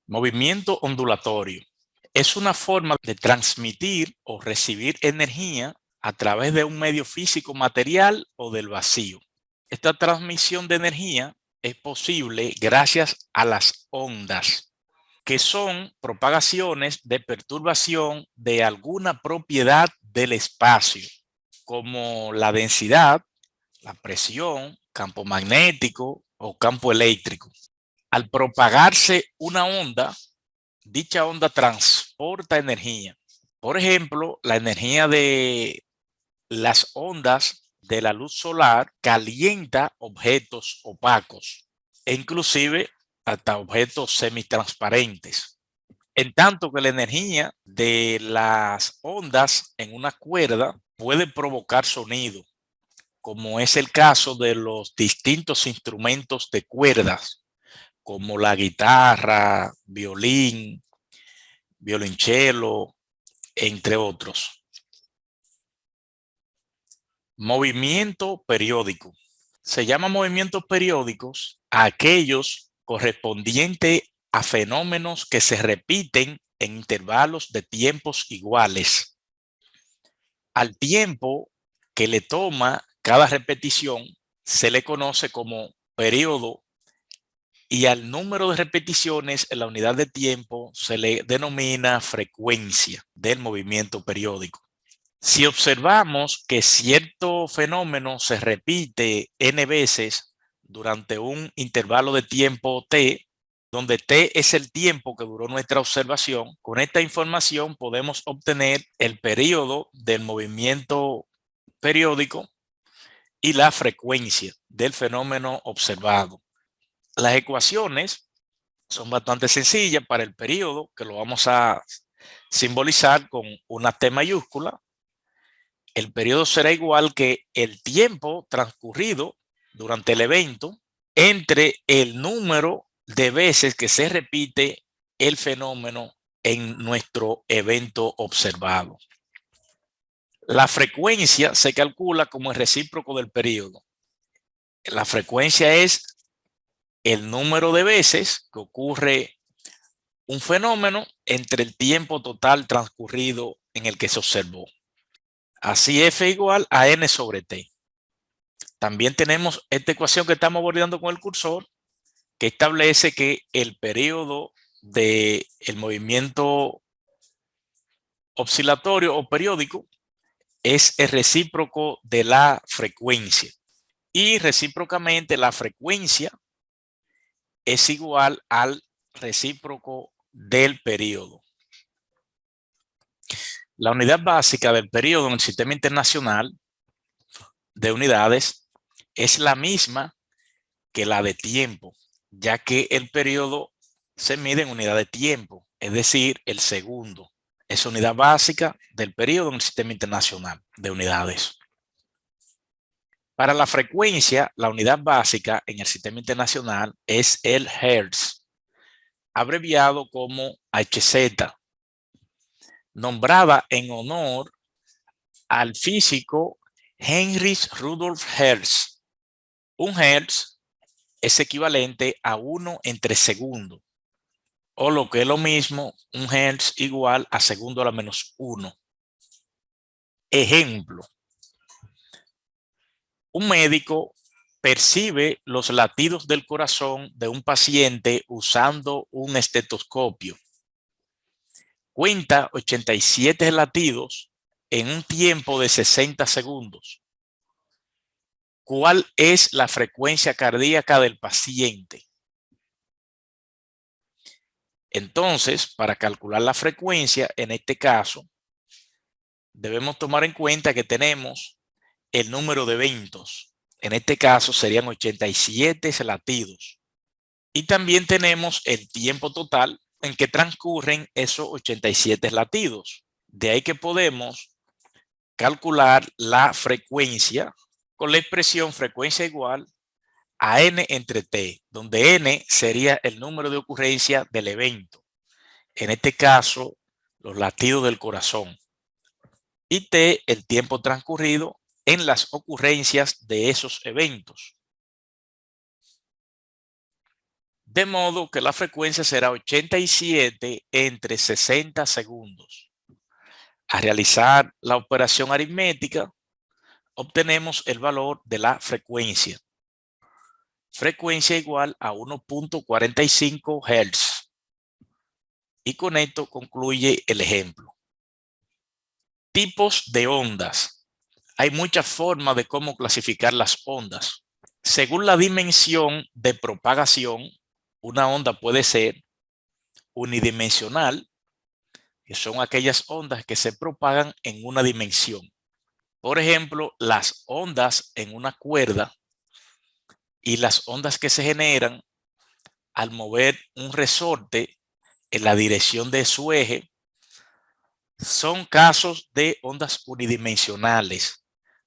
Movimiento ondulatorio es una forma de transmitir o recibir energía a través de un medio físico material o del vacío. Esta transmisión de energía es posible gracias a las ondas, que son propagaciones de perturbación de alguna propiedad del espacio, como la densidad, la presión, campo magnético o campo eléctrico. Al propagarse una onda, dicha onda transporta energía. Por ejemplo, la energía de las ondas de la luz solar calienta objetos opacos e inclusive hasta objetos semitransparentes. En tanto que la energía de las ondas en una cuerda puede provocar sonido, como es el caso de los distintos instrumentos de cuerdas, como la guitarra, violín, violonchelo, entre otros. Movimiento periódico. Se llama movimientos periódicos a aquellos correspondientes a fenómenos que se repiten en intervalos de tiempos iguales. Al tiempo que le toma cada repetición se le conoce como periodo, y al número de repeticiones en la unidad de tiempo se le denomina frecuencia del movimiento periódico. Si observamos que cierto fenómeno se repite n veces durante un intervalo de tiempo t, donde t es el tiempo que duró nuestra observación, con esta información podemos obtener el periodo del movimiento periódico y la frecuencia del fenómeno observado. Las ecuaciones son bastante sencillas para el periodo, que lo vamos a simbolizar con una T mayúscula. El periodo será igual que el tiempo transcurrido durante el evento entre el número de veces que se repite el fenómeno en nuestro evento observado. La frecuencia se calcula como el recíproco del periodo. La frecuencia es el número de veces que ocurre un fenómeno entre el tiempo total transcurrido en el que se observó. Así F igual a N sobre T. También tenemos esta ecuación que estamos bordeando con el cursor, que establece que el periodo del movimiento oscilatorio o periódico es el recíproco de la frecuencia. Y recíprocamente la frecuencia es igual al recíproco del periodo. La unidad básica del periodo en el Sistema Internacional de Unidades es la misma que la de tiempo, ya que el periodo se mide en unidad de tiempo, es decir, el segundo. Es unidad básica del periodo en el Sistema Internacional de Unidades. Para la frecuencia, la unidad básica en el Sistema Internacional es el Hertz, abreviado como Hz, nombrada en honor al físico Heinrich Rudolf Hertz. Un Hertz es equivalente a 1 entre segundo, o lo que es lo mismo, un Hertz igual a segundo a la menos 1. Ejemplo: un médico percibe los latidos del corazón de un paciente usando un estetoscopio. Cuenta 87 latidos en un tiempo de 60 segundos. ¿Cuál es la frecuencia cardíaca del paciente? Entonces, para calcular la frecuencia, en este caso, debemos tomar en cuenta que tenemos el número de eventos. En este caso serían 87 latidos. Y también tenemos el tiempo total en que transcurren esos 87 latidos. De ahí que podemos calcular la frecuencia con la expresión frecuencia igual a n entre t, donde n sería el número de ocurrencia del evento. En este caso, los latidos del corazón. Y t, el tiempo transcurrido en las ocurrencias de esos eventos. De modo que la frecuencia será 87 entre 60 segundos. Al realizar la operación aritmética, obtenemos el valor de la frecuencia. Frecuencia igual a 1.45 Hz. Y con esto concluye el ejemplo. Tipos de ondas. Hay muchas formas de cómo clasificar las ondas. Según la dimensión de propagación, una onda puede ser unidimensional, que son aquellas ondas que se propagan en una dimensión. Por ejemplo, las ondas en una cuerda y las ondas que se generan al mover un resorte en la dirección de su eje son casos de ondas unidimensionales,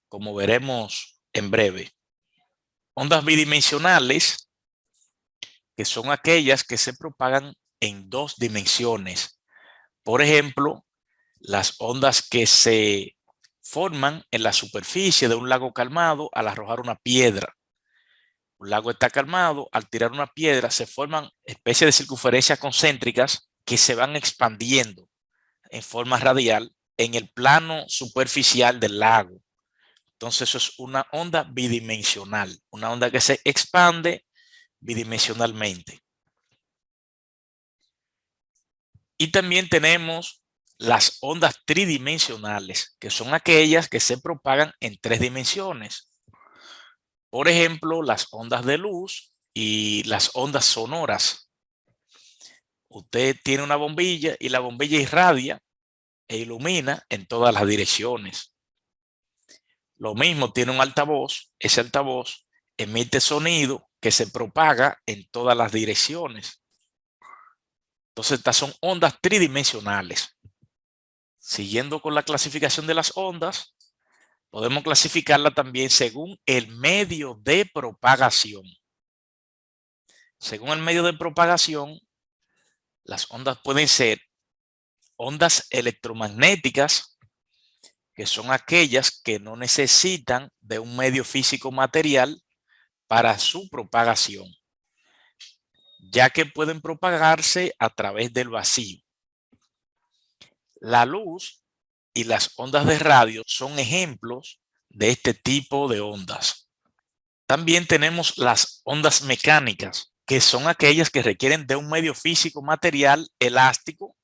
como veremos en breve. Ondas bidimensionales, que son aquellas que se propagan en dos dimensiones. Por ejemplo, las ondas que se forman en la superficie de un lago calmado al arrojar una piedra. Un lago está calmado, al tirar una piedra se forman especies de circunferencias concéntricas que se van expandiendo en forma radial en el plano superficial del lago. Entonces eso es una onda bidimensional, una onda que se expande bidimensionalmente. Y también tenemos las ondas tridimensionales, que son aquellas que se propagan en tres dimensiones. Por ejemplo, las ondas de luz y las ondas sonoras. Usted tiene una bombilla y la bombilla irradia e ilumina en todas las direcciones. Lo mismo tiene un altavoz, ese altavoz emite sonido que se propaga en todas las direcciones. Entonces, estas son ondas tridimensionales. Siguiendo con la clasificación de las ondas, podemos clasificarla también según el medio de propagación. Según el medio de propagación, las ondas pueden ser ondas electromagnéticas, que son aquellas que no necesitan de un medio físico material para su propagación, ya que pueden propagarse a través del vacío. La luz y las ondas de radio son ejemplos de este tipo de ondas. También tenemos las ondas mecánicas, que son aquellas que requieren de un medio físico material elástico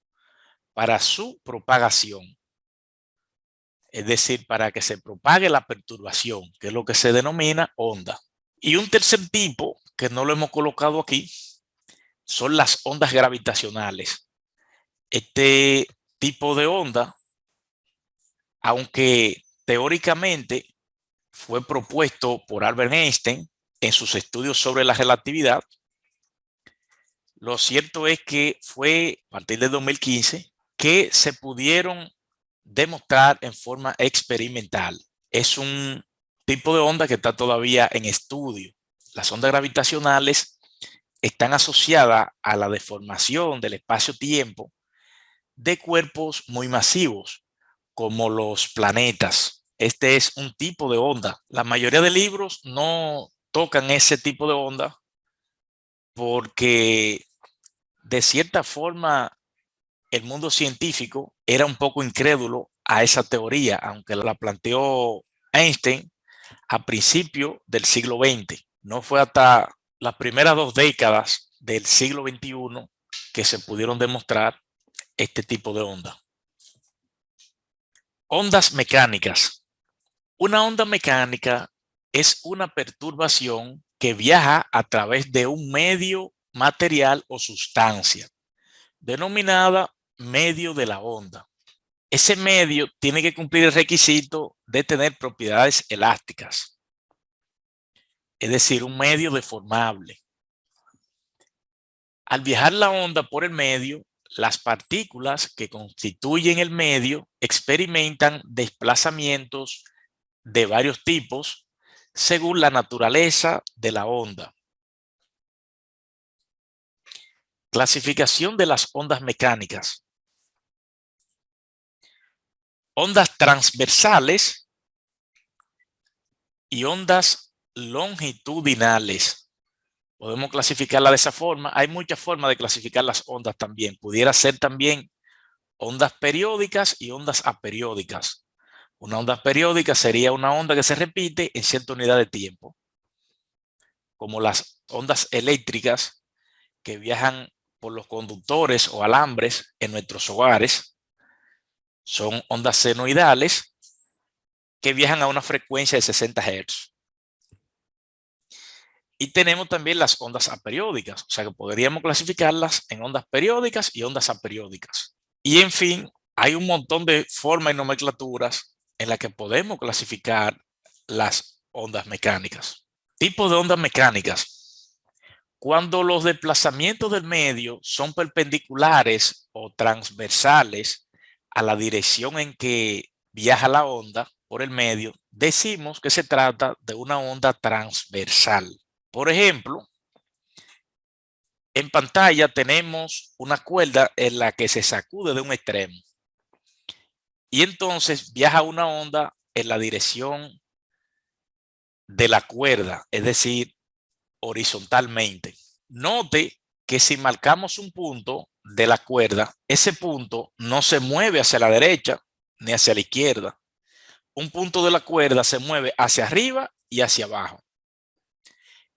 para su propagación. Es decir, para que se propague la perturbación, que es lo que se denomina onda. Y un tercer tipo, que no lo hemos colocado aquí, son las ondas gravitacionales. Este tipo de onda, aunque teóricamente fue propuesto por Albert Einstein en sus estudios sobre la relatividad, lo cierto es que fue a partir de 2015 que se pudieron demostrar en forma experimental. Es un tipo de onda que está todavía en estudio. Las ondas gravitacionales están asociadas a la deformación del espacio-tiempo de cuerpos muy masivos, como los planetas. Este es un tipo de onda. La mayoría de libros no tocan ese tipo de onda porque de cierta forma el mundo científico era un poco incrédulo a esa teoría, aunque la planteó Einstein a principios del siglo XX. No fue hasta las primeras 2 décadas del siglo XXI que se pudieron demostrar este tipo de onda. Ondas mecánicas. Una onda mecánica es una perturbación que viaja a través de un medio material o sustancia, denominada medio de la onda. Ese medio tiene que cumplir el requisito de tener propiedades elásticas, es decir, un medio deformable. Al viajar la onda por el medio, las partículas que constituyen el medio experimentan desplazamientos de varios tipos según la naturaleza de la onda. Clasificación de las ondas mecánicas. Ondas transversales y ondas longitudinales. Podemos clasificarla de esa forma. Hay muchas formas de clasificar las ondas también. Pudiera ser también ondas periódicas y ondas aperiódicas. Una onda periódica sería una onda que se repite en cierta unidad de tiempo, como las ondas eléctricas que viajan por los conductores o alambres en nuestros hogares. Son ondas senoidales que viajan a una frecuencia de 60 Hz. Y tenemos también las ondas aperiódicas, o sea que podríamos clasificarlas en ondas periódicas y ondas aperiódicas. Y en fin, hay un montón de formas y nomenclaturas en las que podemos clasificar las ondas mecánicas. Tipos de ondas mecánicas. Cuando los desplazamientos del medio son perpendiculares o transversales a la dirección en que viaja la onda por el medio, decimos que se trata de una onda transversal. Por ejemplo, en pantalla tenemos una cuerda en la que se sacude de un extremo y entonces viaja una onda en la dirección de la cuerda, es decir, horizontalmente. Note que si marcamos un punto de la cuerda, ese punto no se mueve hacia la derecha ni hacia la izquierda. Un punto de la cuerda se mueve hacia arriba y hacia abajo.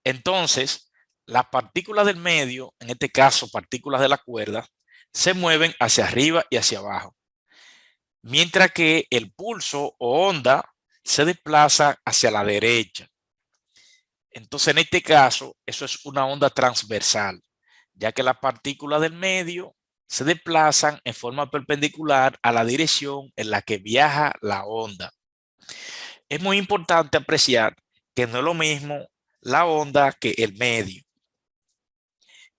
Entonces, las partículas del medio, en este caso partículas de la cuerda, se mueven hacia arriba y hacia abajo, mientras que el pulso o onda se desplaza hacia la derecha. Entonces, en este caso, eso es una onda transversal, ya que las partículas del medio se desplazan en forma perpendicular a la dirección en la que viaja la onda. Es muy importante apreciar que no es lo mismo la onda que el medio.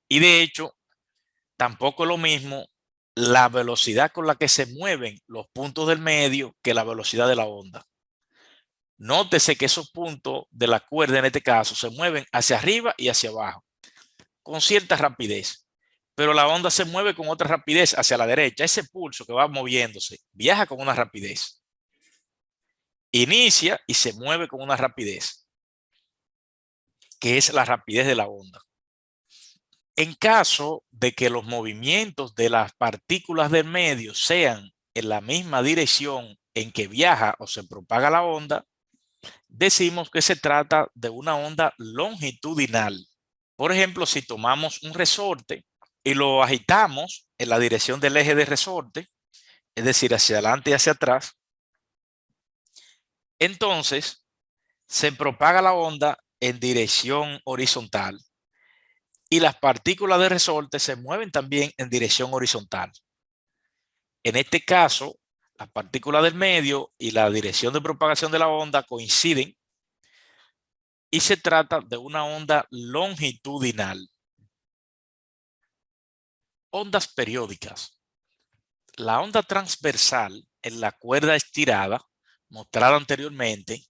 Y de hecho, tampoco es lo mismo la velocidad con la que se mueven los puntos del medio que la velocidad de la onda. Nótese que esos puntos de la cuerda en este caso se mueven hacia arriba y hacia abajo con cierta rapidez, pero la onda se mueve con otra rapidez hacia la derecha. Ese pulso que va moviéndose viaja con una rapidez. Inicia y se mueve con una rapidez, que es la rapidez de la onda. En caso de que los movimientos de las partículas del medio sean en la misma dirección en que viaja o se propaga la onda, decimos que se trata de una onda longitudinal. Por ejemplo, si tomamos un resorte y lo agitamos en la dirección del eje de resorte, es decir, hacia adelante y hacia atrás, entonces se propaga la onda en dirección horizontal y las partículas de resorte se mueven también en dirección horizontal. En este caso, las partículas del medio y la dirección de propagación de la onda coinciden y se trata de una onda longitudinal. Ondas periódicas. La onda transversal en la cuerda estirada, mostrada anteriormente,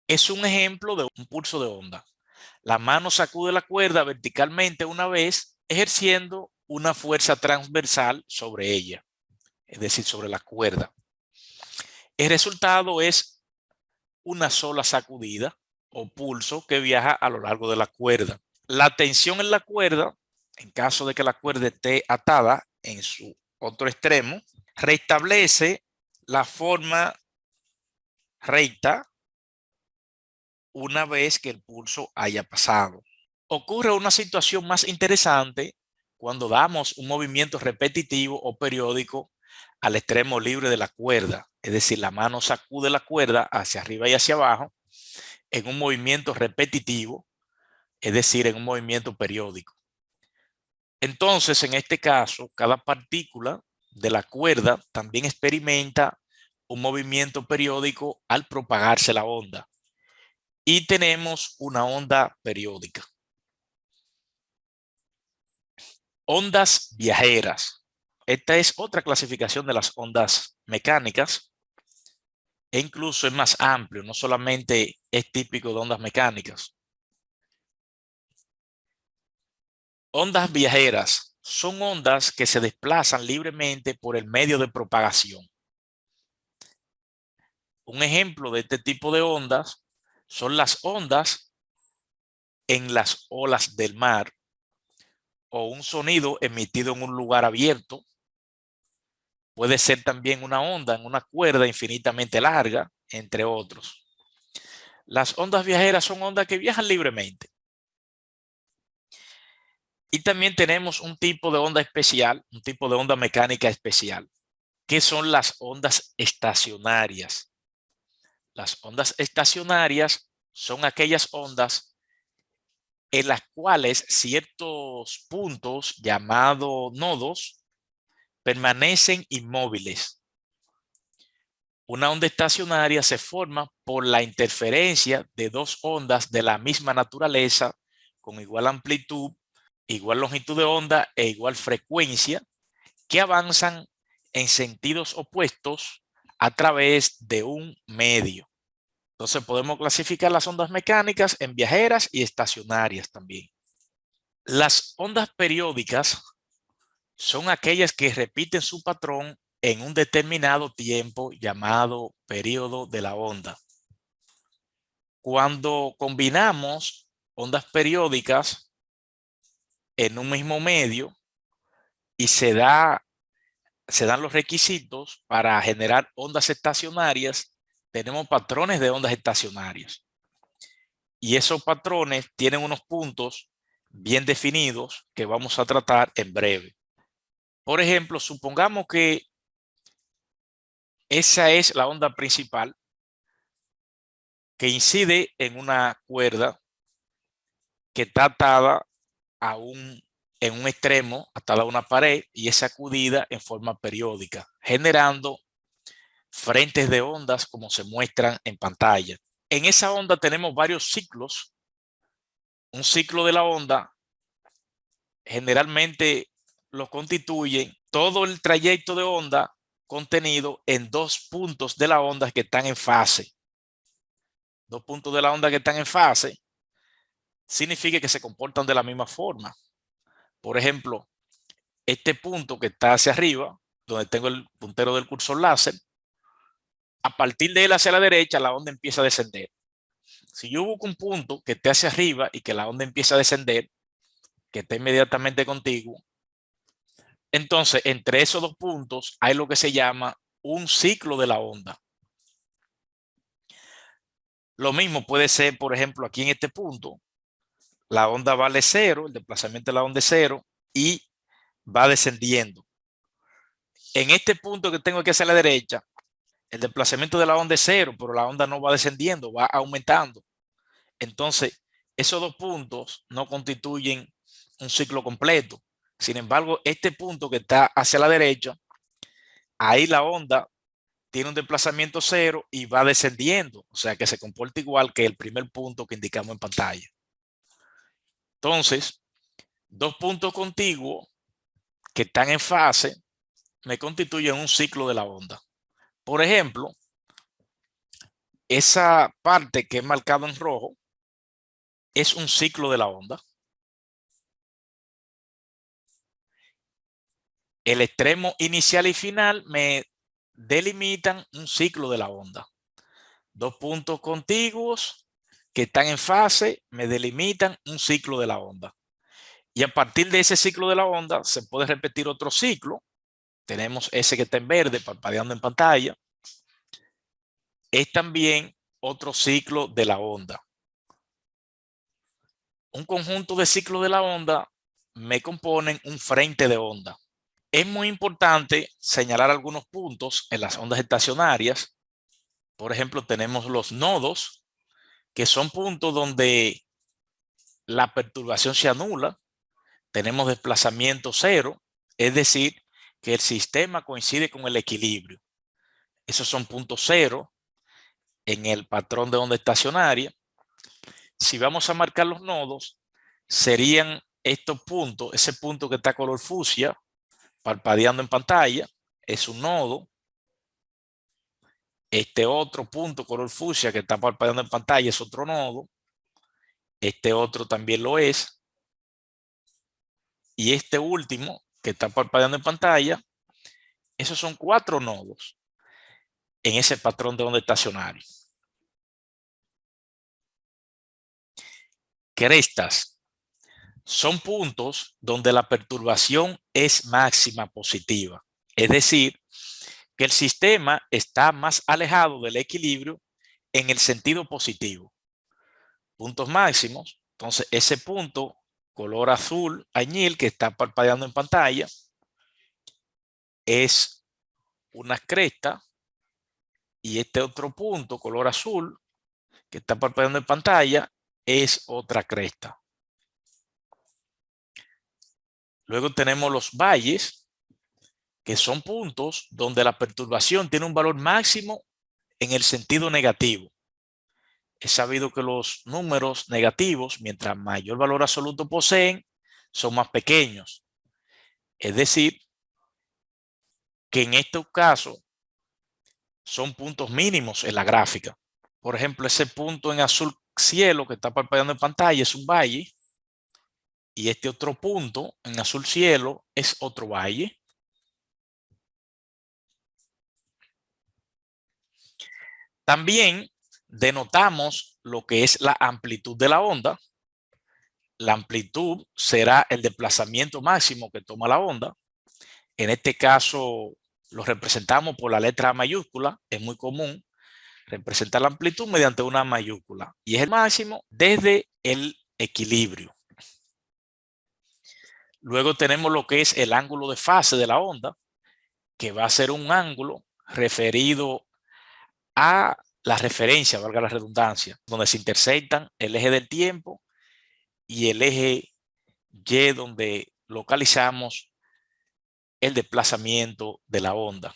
es un ejemplo de un pulso de onda. La mano sacude la cuerda verticalmente una vez, ejerciendo una fuerza transversal sobre ella, es decir, sobre la cuerda. El resultado es una sola sacudida o pulso que viaja a lo largo de la cuerda. La tensión en la cuerda, en caso de que la cuerda esté atada en su otro extremo, restablece la forma recta una vez que el pulso haya pasado. Ocurre una situación más interesante cuando damos un movimiento repetitivo o periódico al extremo libre de la cuerda, es decir, la mano sacude la cuerda hacia arriba y hacia abajo en un movimiento repetitivo, es decir, en un movimiento periódico. Entonces, en este caso, cada partícula de la cuerda también experimenta un movimiento periódico al propagarse la onda. Y tenemos una onda periódica. Ondas viajeras. Esta es otra clasificación de las ondas mecánicas e incluso es más amplio, no solamente es típico de ondas mecánicas. Ondas viajeras son ondas que se desplazan libremente por el medio de propagación. Un ejemplo de este tipo de ondas son las ondas en las olas del mar, o un sonido emitido en un lugar abierto. Puede ser también una onda en una cuerda infinitamente larga, entre otros. Las ondas viajeras son ondas que viajan libremente. Y también tenemos un tipo de onda especial, un tipo de onda mecánica especial, que son las ondas estacionarias. Las ondas estacionarias son aquellas ondas en las cuales ciertos puntos llamados nodos permanecen inmóviles. Una onda estacionaria se forma por la interferencia de dos ondas de la misma naturaleza con igual amplitud, igual longitud de onda e igual frecuencia, que avanzan en sentidos opuestos a través de un medio. Entonces podemos clasificar las ondas mecánicas en viajeras y estacionarias también. Las ondas periódicas son aquellas que repiten su patrón en un determinado tiempo llamado periodo de la onda. Cuando combinamos ondas periódicas en un mismo medio y se dan los requisitos para generar ondas estacionarias, tenemos patrones de ondas estacionarias. Y esos patrones tienen unos puntos bien definidos que vamos a tratar en breve. Por ejemplo, supongamos que esa es la onda principal que incide en una cuerda que está atada en un extremo, atada a una pared y es sacudida en forma periódica, generando frentes de ondas como se muestran en pantalla. En esa onda tenemos varios ciclos. Un ciclo de la onda generalmente lo constituyen todo el trayecto de onda contenido en dos puntos de la onda que están en fase. Dos puntos de la onda que están en fase significa que se comportan de la misma forma. Por ejemplo, este punto que está hacia arriba, donde tengo el puntero del cursor láser, a partir de él hacia la derecha, la onda empieza a descender. Si yo busco un punto que esté hacia arriba y que la onda empieza a descender, que esté inmediatamente contiguo, entonces entre esos dos puntos hay lo que se llama un ciclo de la onda. Lo mismo puede ser, por ejemplo, aquí en este punto, la onda vale 0, el desplazamiento de la onda es 0 y va descendiendo. En este punto que tengo aquí hacia la derecha, el desplazamiento de la onda es 0, pero la onda no va descendiendo, va aumentando. Entonces, esos dos puntos no constituyen un ciclo completo. Sin embargo, este punto que está hacia la derecha, ahí la onda tiene un desplazamiento 0 y va descendiendo. O sea que se comporta igual que el primer punto que indicamos en pantalla. Entonces, dos puntos contiguos que están en fase me constituyen un ciclo de la onda. Por ejemplo, esa parte que he marcado en rojo es un ciclo de la onda. El extremo inicial y final me delimitan un ciclo de la onda. Dos puntos contiguos que están en fase me delimitan un ciclo de la onda. Y a partir de ese ciclo de la onda se puede repetir otro ciclo. Tenemos ese que está en verde parpadeando en pantalla. Es también otro ciclo de la onda. Un conjunto de ciclos de la onda me componen un frente de onda. Es muy importante señalar algunos puntos en las ondas estacionarias. Por ejemplo, tenemos los nodos, que son puntos donde la perturbación se anula. Tenemos desplazamiento 0, es decir, que el sistema coincide con el equilibrio. Esos son puntos 0 en el patrón de onda estacionaria. Si vamos a marcar los nodos, serían estos puntos, ese punto que está color fucsia, parpadeando en pantalla, es un nodo. Este otro punto color fucsia que está parpadeando en pantalla es otro nodo. Este otro también lo es. Y este último que está parpadeando en pantalla, esos son 4 nodos en ese patrón de onda estacionario. Crestas son puntos donde la perturbación es máxima positiva. Es decir, que el sistema está más alejado del equilibrio en el sentido positivo. Puntos máximos. Entonces, ese punto, color azul añil que está parpadeando en pantalla, es una cresta. Y este otro punto, color azul, que está parpadeando en pantalla, es otra cresta. Luego tenemos los valles, que son puntos donde la perturbación tiene un valor máximo en el sentido negativo. Es sabido que los números negativos, mientras mayor valor absoluto poseen, son más pequeños. Es decir, que en este caso son puntos mínimos en la gráfica. Por ejemplo, ese punto en azul cielo que está parpadeando en pantalla es un valle. Y este otro punto en azul cielo es otro valle. También denotamos lo que es la amplitud de la onda. La amplitud será el desplazamiento máximo que toma la onda. En este caso lo representamos por la letra A mayúscula. Es muy común representar la amplitud mediante una mayúscula. Y es el máximo desde el equilibrio. Luego tenemos lo que es el ángulo de fase de la onda, que va a ser un ángulo referido a la referencia, valga la redundancia, donde se intersectan el eje del tiempo y el eje Y, donde localizamos el desplazamiento de la onda.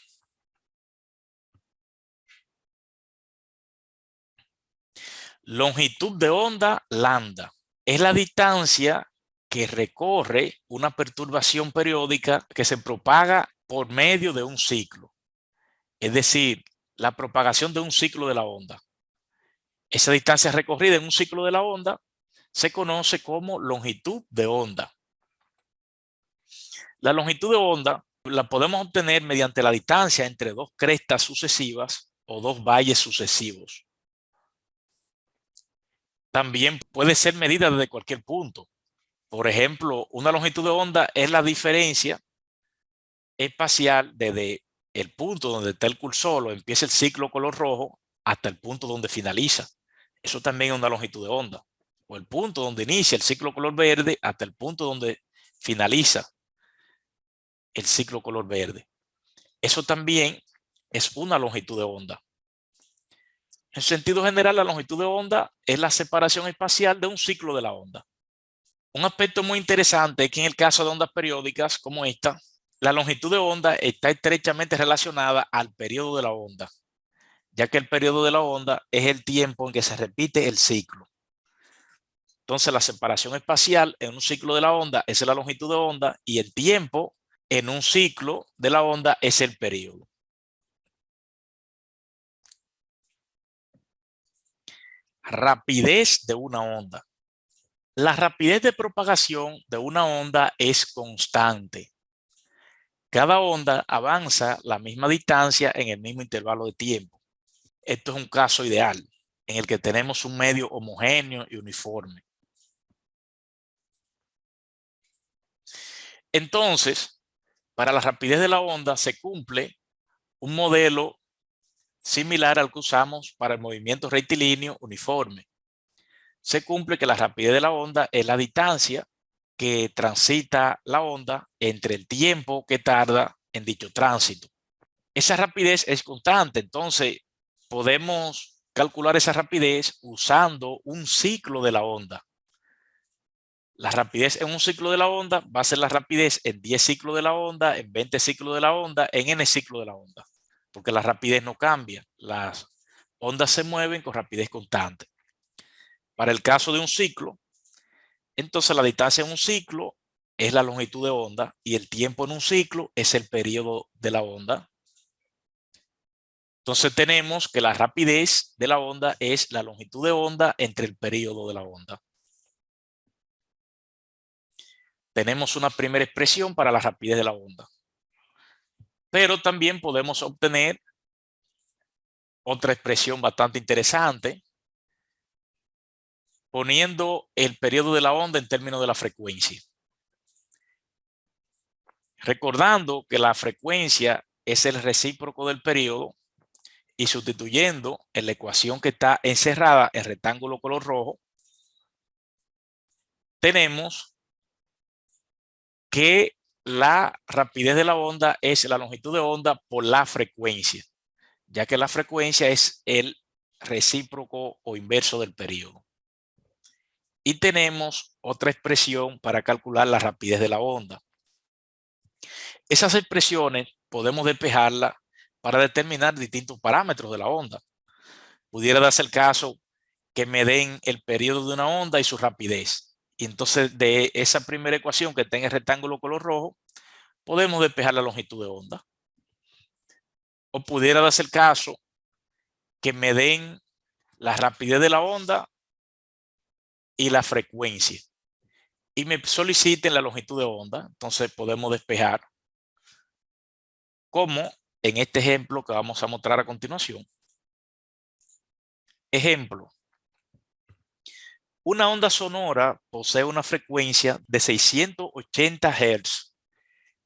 Longitud de onda lambda es la distancia que recorre una perturbación periódica que se propaga por medio de un ciclo. Es decir, la propagación de un ciclo de la onda. Esa distancia recorrida en un ciclo de la onda se conoce como longitud de onda. La longitud de onda la podemos obtener mediante la distancia entre dos crestas sucesivas o dos valles sucesivos. También puede ser medida desde cualquier punto. Por ejemplo, una longitud de onda es la diferencia espacial desde el punto donde está el cursor o empieza el ciclo color rojo hasta el punto donde finaliza. Eso también es una longitud de onda. O el punto donde inicia el ciclo color verde hasta el punto donde finaliza el ciclo color verde. Eso también es una longitud de onda. En sentido general, la longitud de onda es la separación espacial de un ciclo de la onda. Un aspecto muy interesante es que en el caso de ondas periódicas como esta, la longitud de onda está estrechamente relacionada al periodo de la onda, ya que el periodo de la onda es el tiempo en que se repite el ciclo. Entonces, la separación espacial en un ciclo de la onda es la longitud de onda y el tiempo en un ciclo de la onda es el periodo. Rapidez de una onda. La rapidez de propagación de una onda es constante. Cada onda avanza la misma distancia en el mismo intervalo de tiempo. Esto es un caso ideal en el que tenemos un medio homogéneo y uniforme. Entonces, para la rapidez de la onda se cumple un modelo similar al que usamos para el movimiento rectilíneo uniforme. Se cumple que la rapidez de la onda es la distancia que transita la onda entre el tiempo que tarda en dicho tránsito. Esa rapidez es constante, entonces podemos calcular esa rapidez usando un ciclo de la onda. La rapidez en un ciclo de la onda va a ser la rapidez en 10 ciclos de la onda, en 20 ciclos de la onda, en n ciclos de la onda, porque la rapidez no cambia, las ondas se mueven con rapidez constante. Para el caso de un ciclo, entonces la distancia en un ciclo es la longitud de onda y el tiempo en un ciclo es el periodo de la onda. Entonces tenemos que la rapidez de la onda es la longitud de onda entre el periodo de la onda. Tenemos una primera expresión para la rapidez de la onda. Pero también podemos obtener otra expresión bastante interesante poniendo el periodo de la onda en términos de la frecuencia. Recordando que la frecuencia es el recíproco del periodo y sustituyendo en la ecuación que está encerrada en rectángulo color rojo, tenemos que la rapidez de la onda es la longitud de onda por la frecuencia, ya que la frecuencia es el recíproco o inverso del periodo. Y tenemos otra expresión para calcular la rapidez de la onda. Esas expresiones podemos despejarlas para determinar distintos parámetros de la onda. Pudiera darse el caso que me den el periodo de una onda y su rapidez. Y entonces de esa primera ecuación que tenga el rectángulo color rojo, podemos despejar la longitud de onda. O pudiera darse el caso que me den la rapidez de la onda y la frecuencia. Y me soliciten la longitud de onda. Entonces podemos despejar como en este ejemplo que vamos a mostrar a continuación. Ejemplo. Una onda sonora posee una frecuencia de 680 Hz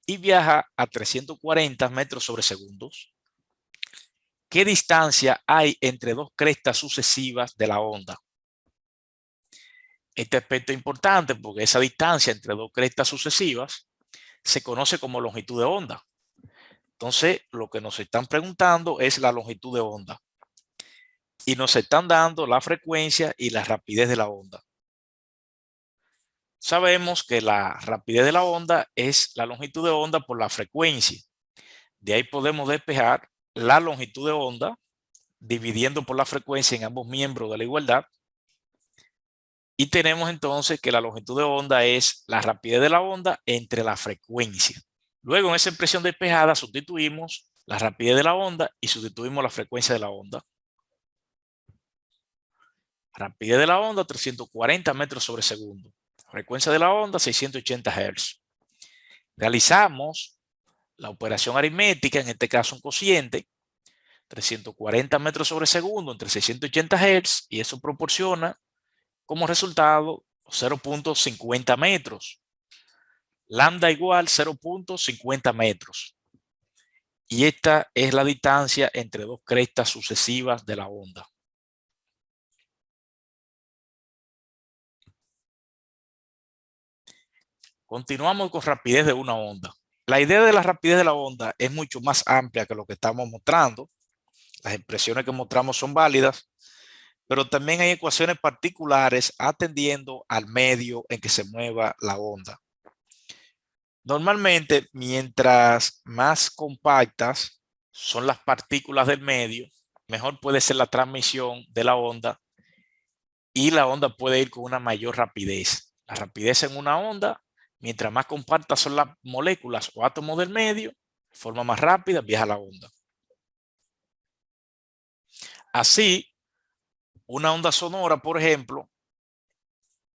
y viaja a 340 metros sobre segundos. ¿Qué distancia hay entre dos crestas sucesivas de la onda? Este aspecto es importante porque esa distancia entre dos crestas sucesivas se conoce como longitud de onda. Entonces, lo que nos están preguntando es la longitud de onda. Y nos están dando la frecuencia y la rapidez de la onda. Sabemos que la rapidez de la onda es la longitud de onda por la frecuencia. De ahí podemos despejar la longitud de onda dividiendo por la frecuencia en ambos miembros de la igualdad. Y tenemos entonces que la longitud de onda es la rapidez de la onda entre la frecuencia. Luego en esa expresión despejada sustituimos la rapidez de la onda y sustituimos la frecuencia de la onda. Rapidez de la onda 340 metros sobre segundo. Frecuencia de la onda 680 Hz. Realizamos la operación aritmética, en este caso un cociente, 340 metros sobre segundo entre 680 Hz y eso proporciona como resultado 0.50 metros. Lambda igual 0.50 metros. Y esta es la distancia entre dos crestas sucesivas de la onda. Continuamos con rapidez de una onda. La idea de la rapidez de la onda es mucho más amplia que lo que estamos mostrando. Las expresiones que mostramos son válidas, pero también hay ecuaciones particulares atendiendo al medio en que se mueva la onda. Normalmente, mientras más compactas son las partículas del medio, mejor puede ser la transmisión de la onda y la onda puede ir con una mayor rapidez. La rapidez en una onda, mientras más compactas son las moléculas o átomos del medio, de forma más rápida viaja la onda. Así, una onda sonora, por ejemplo,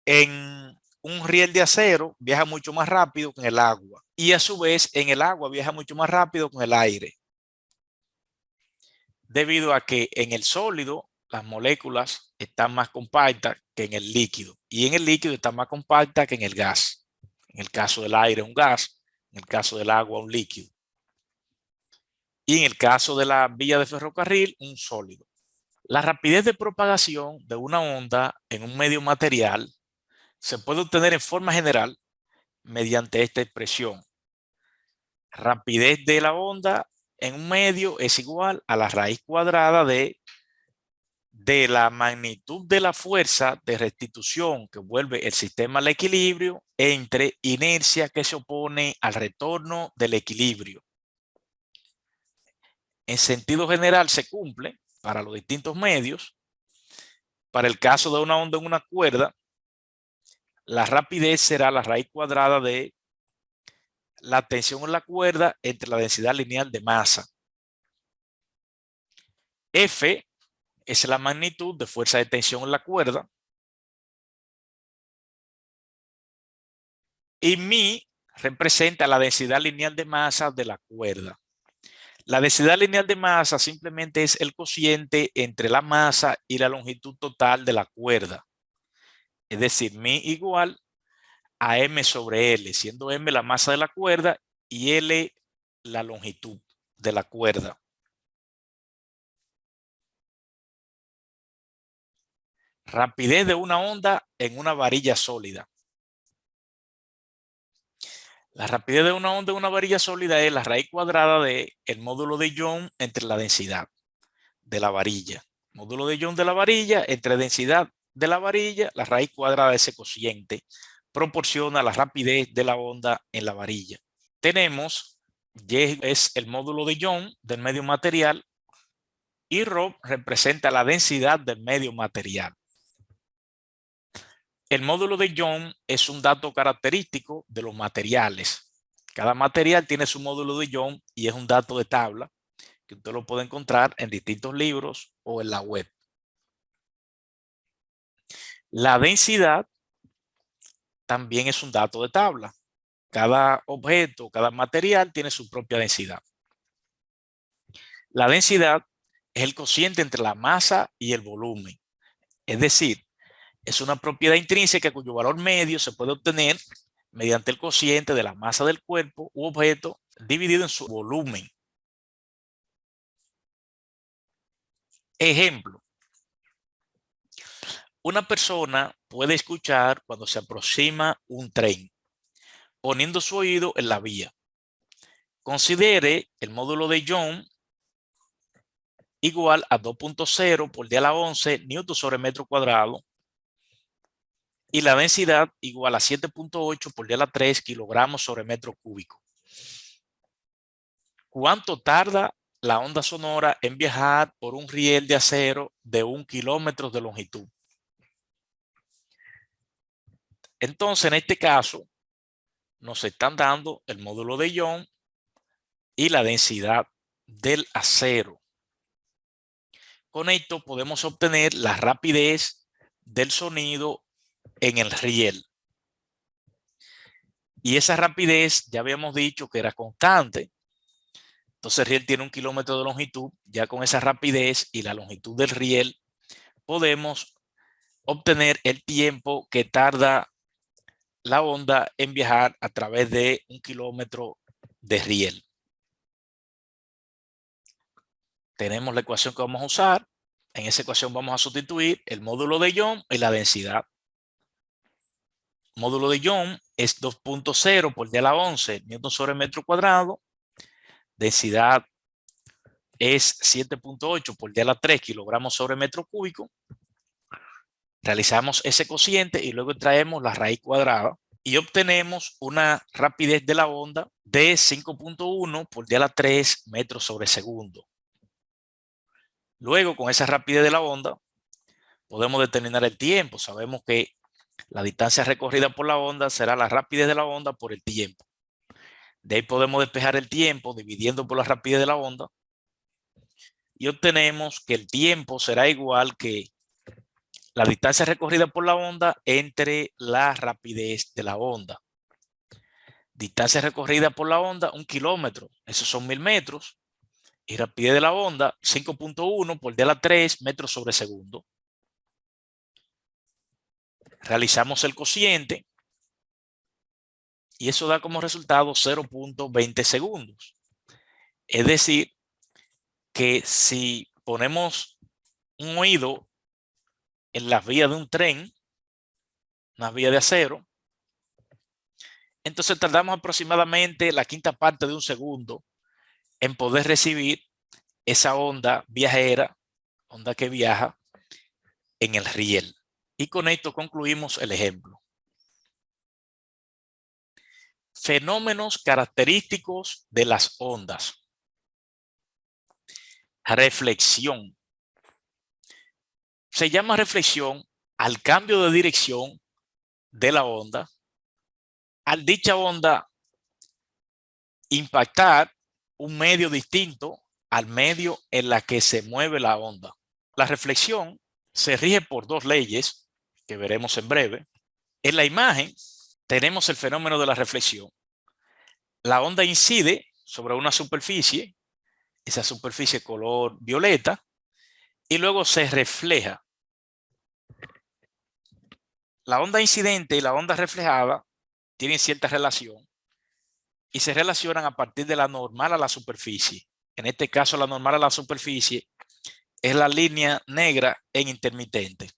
en un riel de acero viaja mucho más rápido que en el agua y a su vez en el agua viaja mucho más rápido que en el aire, debido a que en el sólido las moléculas están más compactas que en el líquido y en el líquido están más compactas que en el gas. En el caso del aire un gas, en el caso del agua un líquido y en el caso de la vía de ferrocarril un sólido. La rapidez de propagación de una onda en un medio material se puede obtener en forma general mediante esta expresión. Rapidez de la onda en un medio es igual a la raíz cuadrada de la magnitud de la fuerza de restitución que vuelve el sistema al equilibrio entre inercia que se opone al retorno del equilibrio. En sentido general se cumple para los distintos medios. Para el caso de una onda en una cuerda, la rapidez será la raíz cuadrada de la tensión en la cuerda entre la densidad lineal de masa. F es la magnitud de fuerza de tensión en la cuerda. Y mi representa la densidad lineal de masa de la cuerda. La densidad lineal de masa simplemente es el cociente entre la masa y la longitud total de la cuerda. Es decir, mi igual a m sobre L, siendo m la masa de la cuerda y L la longitud de la cuerda. Rapidez de una onda en una varilla sólida. La rapidez de una onda en una varilla sólida es la raíz cuadrada del módulo de Young entre la densidad de la varilla. Módulo de Young de la varilla entre densidad de la varilla, la raíz cuadrada de ese cociente proporciona la rapidez de la onda en la varilla. Tenemos Y es el módulo de Young del medio material y ρ representa la densidad del medio material. El módulo de Young es un dato característico de los materiales. Cada material tiene su módulo de Young y es un dato de tabla que usted lo puede encontrar en distintos libros o en la web. La densidad también es un dato de tabla. Cada objeto, cada material tiene su propia densidad. La densidad es el cociente entre la masa y el volumen. Es decir, es una propiedad intrínseca cuyo valor medio se puede obtener mediante el cociente de la masa del cuerpo u objeto dividido en su volumen. Ejemplo. Una persona puede escuchar cuando se aproxima un tren, poniendo su oído en la vía. Considere el módulo de Young igual a 2.0 por 10 a la 11 newton sobre metro cuadrado y la densidad igual a 7.8 por 10 a la 3 kilogramos sobre metro cúbico. ¿Cuánto tarda la onda sonora en viajar por un riel de acero de 1 kilómetro de longitud? Entonces, en este caso, nos están dando el módulo de Young y la densidad del acero. Con esto podemos obtener la rapidez del sonido en el riel. Y esa rapidez ya habíamos dicho que era constante. Entonces el riel tiene 1 kilómetro de longitud. Ya con esa rapidez y la longitud del riel podemos obtener el tiempo que tarda la onda en viajar a través de 1 kilómetro de riel. Tenemos la ecuación que vamos a usar. En esa ecuación vamos a sustituir el módulo de Young y la densidad. Módulo de Young es 2.0 por 10 a la 11 newton sobre metro cuadrado. Densidad es 7.8 por 10 a la 3 kilogramos sobre metro cúbico. Realizamos ese cociente y luego traemos la raíz cuadrada y obtenemos una rapidez de la onda de 5.1 por 10 a la 3 metros sobre segundo. Luego, con esa rapidez de la onda, podemos determinar el tiempo. Sabemos que la distancia recorrida por la onda será la rapidez de la onda por el tiempo. De ahí podemos despejar el tiempo dividiendo por la rapidez de la onda y obtenemos que el tiempo será igual que la distancia recorrida por la onda entre la rapidez de la onda. Distancia recorrida por la onda, 1 kilómetro. Esos son 1000 metros. Y rapidez de la onda, 5.1 por 10 a la 3 metros sobre segundo. Realizamos el cociente. Y eso da como resultado 0.20 segundos. Es decir, que si ponemos un oído en las vías de un tren, una vía de acero, entonces tardamos aproximadamente la quinta parte de un segundo en poder recibir esa onda viajera, onda que viaja en el riel. Y con esto concluimos el ejemplo. Fenómenos característicos de las ondas. Reflexión. Se llama reflexión al cambio de dirección de la onda, al dicha onda impactar un medio distinto al medio en la que se mueve la onda. La reflexión se rige por dos leyes que veremos en breve. En la imagen tenemos el fenómeno de la reflexión. La onda incide sobre una superficie, esa superficie color violeta, y luego se refleja. la onda incidente y la onda reflejada tienen cierta relación y se relacionan a partir de la normal a la superficie. En este caso, la normal a la superficie es la línea negra en intermitente.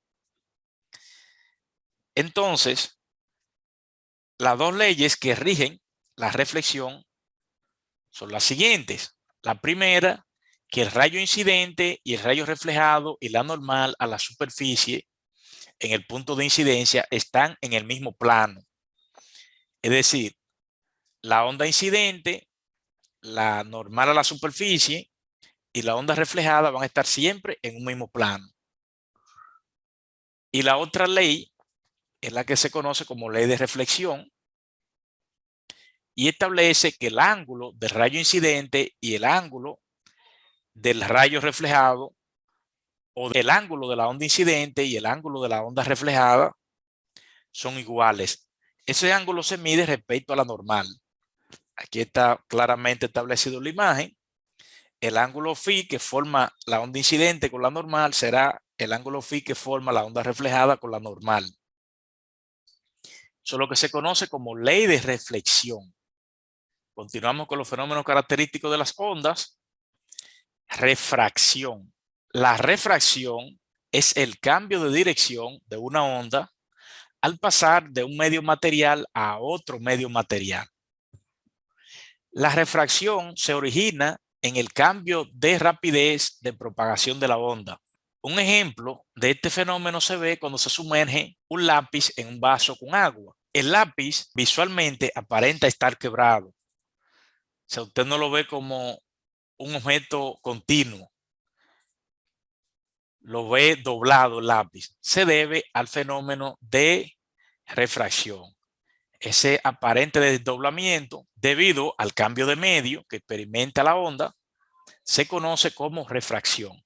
Entonces, las dos leyes que rigen la reflexión son las siguientes. La primera, que el rayo incidente y el rayo reflejado y la normal a la superficie en el punto de incidencia están en el mismo plano. Es decir, la onda incidente, la normal a la superficie y la onda reflejada van a estar siempre en un mismo plano. Y la otra ley es la que se conoce como ley de reflexión y establece que el ángulo del rayo incidente y el ángulo del rayo reflejado o del ángulo de la onda incidente y el ángulo de la onda reflejada son iguales. Ese ángulo se mide respecto a la normal. Aquí está claramente establecido en la imagen. El ángulo phi que forma la onda incidente con la normal será el ángulo phi que forma la onda reflejada con la normal. Eso es lo que se conoce como ley de reflexión. Continuamos con los fenómenos característicos de las ondas. Refracción. La refracción es el cambio de dirección de una onda al pasar de un medio material a otro medio material. La refracción se origina en el cambio de rapidez de propagación de la onda. Un ejemplo de este fenómeno se ve cuando se sumerge un lápiz en un vaso con agua. El lápiz visualmente aparenta estar quebrado. O sea, usted no lo ve como un objeto continuo. Lo ve doblado el lápiz. Se debe al fenómeno de refracción. Ese aparente desdoblamiento, debido al cambio de medio que experimenta la onda, se conoce como refracción.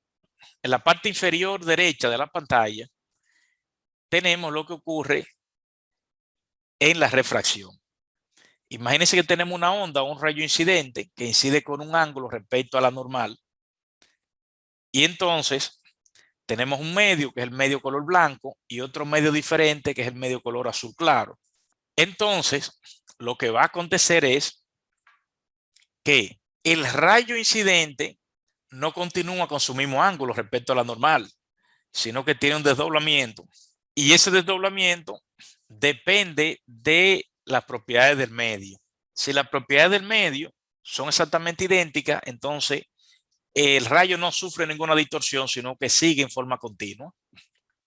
En la parte inferior derecha de la pantalla tenemos lo que ocurre en la refracción. Imagínense que tenemos una onda o un rayo incidente que incide con un ángulo respecto a la normal. Y entonces tenemos un medio que es el medio color blanco y otro medio diferente que es el medio color azul claro. Entonces, lo que va a acontecer es que el rayo incidente no continúa con su mismo ángulo respecto a la normal, sino que tiene un desdoblamiento. Y ese desdoblamiento depende de las propiedades del medio. Si las propiedades del medio son exactamente idénticas, entonces el rayo no sufre ninguna distorsión, sino que sigue en forma continua.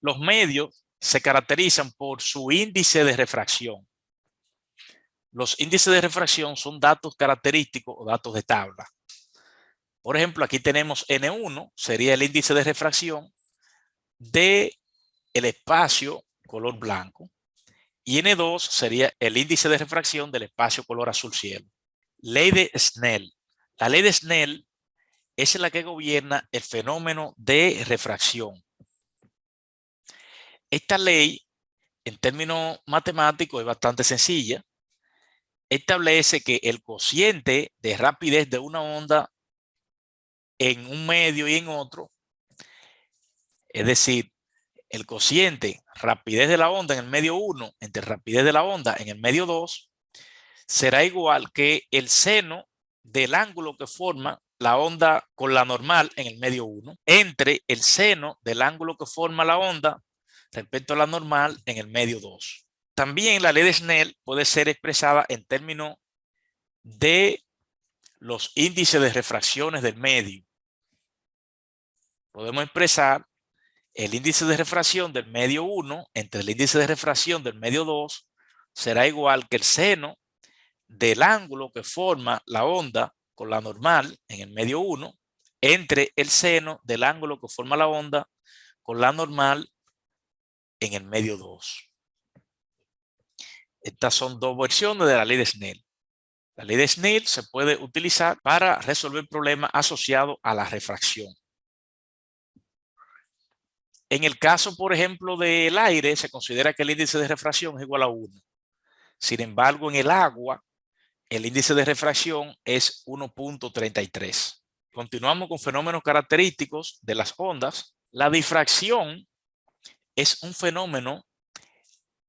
Los medios se caracterizan por su índice de refracción. Los índices de refracción son datos característicos o datos de tabla. Por ejemplo, aquí tenemos N1, sería el índice de refracción del espacio color blanco, y N2 sería el índice de refracción del espacio color azul cielo. Ley de Snell. La ley de Snell es la que gobierna el fenómeno de refracción. Esta ley, en términos matemáticos, es bastante sencilla. Establece que el cociente de rapidez de una onda en un medio y en otro, es decir, el cociente rapidez de la onda en el medio 1 entre rapidez de la onda en el medio 2 será igual que el seno del ángulo que forma la onda con la normal en el medio 1 entre el seno del ángulo que forma la onda respecto a la normal en el medio 2. También la ley de Snell puede ser expresada en términos de los índices de refracciones del medio. Podemos expresar el índice de refracción del medio 1 entre el índice de refracción del medio 2 será igual que el seno del ángulo que forma la onda con la normal en el medio 1 entre el seno del ángulo que forma la onda con la normal en el medio 2. Estas son dos versiones de la ley de Snell. La ley de Snell se puede utilizar para resolver problemas asociados a la refracción. En el caso, por ejemplo, del aire, se considera que el índice de refracción es igual a 1. Sin embargo, en el agua, el índice de refracción es 1.33. Continuamos con fenómenos característicos de las ondas. La difracción es un fenómeno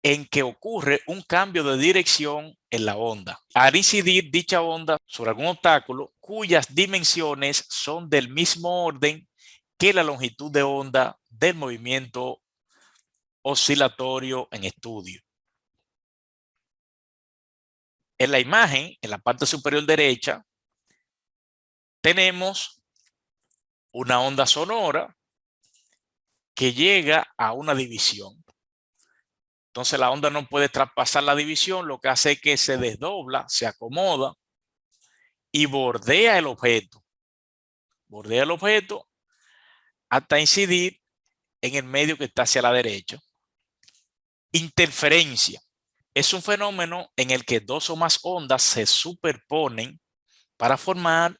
en que ocurre un cambio de dirección en la onda. Al incidir dicha onda sobre algún obstáculo cuyas dimensiones son del mismo orden que la longitud de onda del movimiento oscilatorio en estudio. En la imagen, en la parte superior derecha, tenemos una onda sonora que llega a una división. Entonces la onda no puede traspasar la división, lo que hace es que se desdobla, se acomoda y bordea el objeto. Bordea el objeto hasta incidir en el medio que está hacia la derecha. Interferencia es un fenómeno en el que dos o más ondas se superponen para formar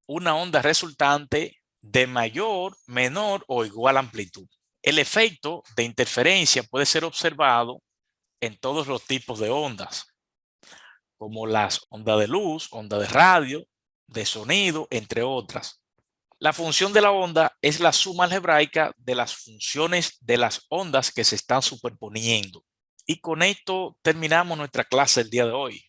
una onda resultante de mayor, menor o igual amplitud. El efecto de interferencia puede ser observado en todos los tipos de ondas, como las ondas de luz, ondas de radio, de sonido, entre otras. La función de la onda es la suma algebraica de las funciones de las ondas que se están superponiendo. Y con esto terminamos nuestra clase el día de hoy.